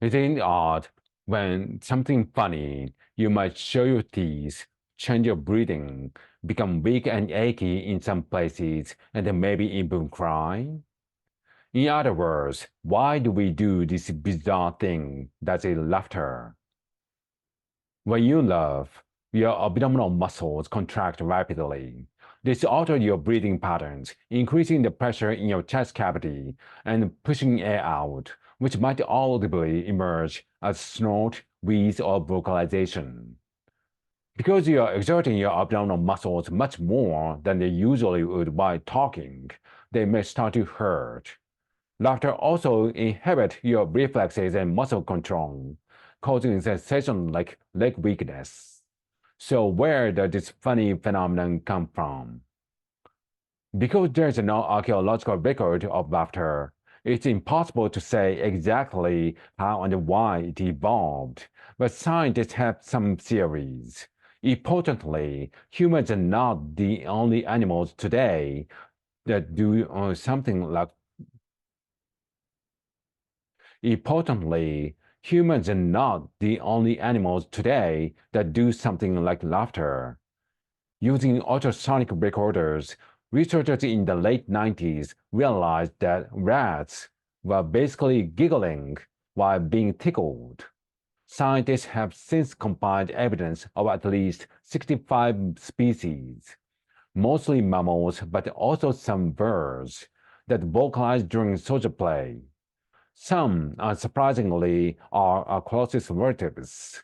Isn't it odd? When something funny, you might show your teeth, change your breathing, become weak and achy in some places, and then maybe even cry. In other words, why do we do this bizarre thing that is laughter? When you laugh, your abdominal muscles contract rapidly. This alters your breathing patterns, increasing the pressure in your chest cavity and pushing air out, which might audibly emerge as snort, wheeze, or vocalization. Because you are exerting your abdominal muscles much more than they usually would while talking, they may start to hurt. Laughter also inhibits your reflexes and muscle control, causing sensations like leg weakness. So where does this funny phenomenon come from? Because there's no archaeological record of laughter, it's impossible to say exactly how and why it evolved, but scientists have some theories. Importantly, humans are not the only animals today that do something like Importantly, humans are not the only animals today that do something like laughter. Using ultrasonic recorders, researchers in the late 90s realized that rats were basically giggling while being tickled. Scientists have since compiled evidence of at least 65 species, mostly mammals but also some birds, that vocalize during social play. Some, surprisingly, are our closest relatives.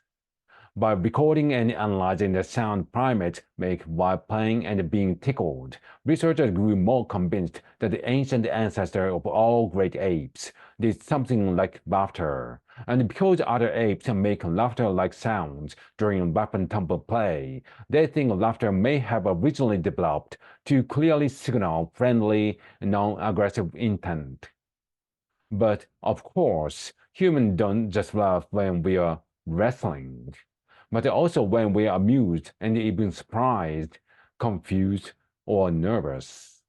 By recording and analyzing the sound primates make while playing and being tickled, researchers grew more convinced that the ancient ancestor of all great apes did something like laughter. And because other apes make laughter-like sounds during rough-and-tumble play, they think laughter may have originally developed to clearly signal friendly, non-aggressive intent. But of course, humans don't just laugh when we are wrestling, but also when we are amused and even surprised, confused, or nervous.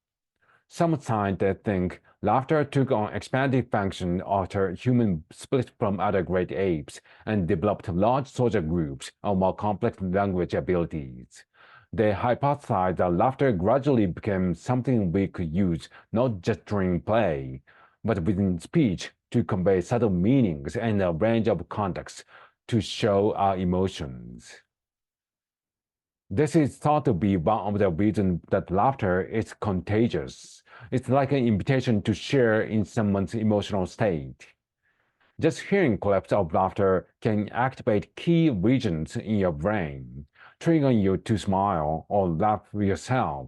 Some scientists think laughter took on expanded function after humans split from other great apes and developed large social groups or more complex language abilities. They hypothesized that laughter gradually became something we could use not just during play, but within speech to convey subtle meanings and a range of contexts to show our emotions. This is thought to be one of the reasons that laughter is contagious. It's like an invitation to share in someone's emotional state. Just hearing clips of laughter can activate key regions in your brain, triggering you to smile or laugh yourself.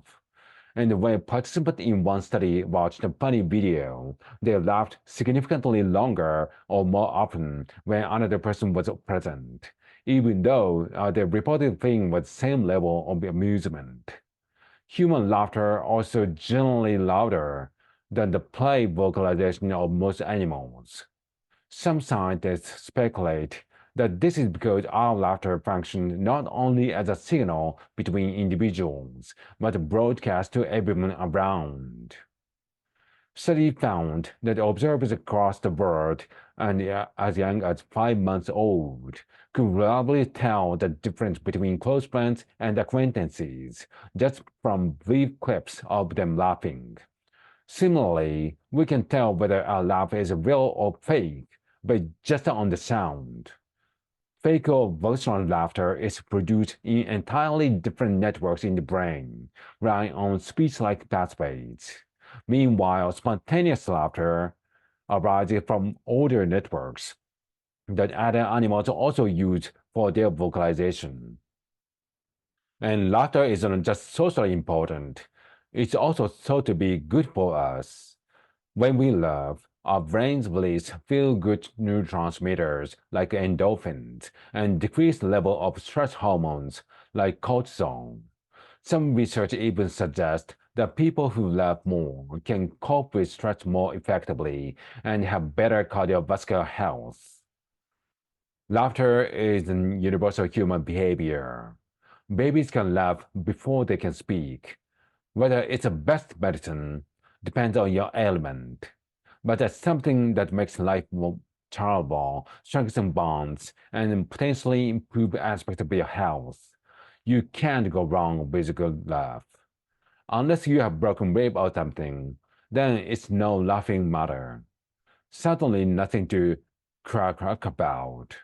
And when participants in one study watched a funny video, they laughed significantly longer or more often when another person was present, even though they reported feeling the same level of amusement. Human laughter also generally louder than the play vocalization of most animals. Some scientists speculate that this is because our laughter functions not only as a signal between individuals, but broadcast to everyone around. Studies found that observers across the world, and as young as 5 months old, could reliably tell the difference between close friends and acquaintances just from brief clips of them laughing. Similarly, we can tell whether a laugh is real or fake based just on the sound. Fake or volitional laughter is produced in entirely different networks in the brain, relying on speech-like pathways. Meanwhile, spontaneous laughter arises from older networks that other animals also use for their vocalization. And laughter isn't just socially important, it's also thought to be good for us. When we laugh, our brains release feel-good neurotransmitters like endorphins and decrease the level of stress hormones like cortisol. Some research even suggests that people who laugh more can cope with stress more effectively and have better cardiovascular health. Laughter is a universal human behavior. Babies can laugh before they can speak. Whether it's the best medicine depends on your ailment, but that's something that makes life more tolerable, strengthen bonds, and potentially improve aspects of your health. You can't go wrong with a good laugh. Unless you have broken rib or something, then it's no laughing matter. Certainly nothing to crack about.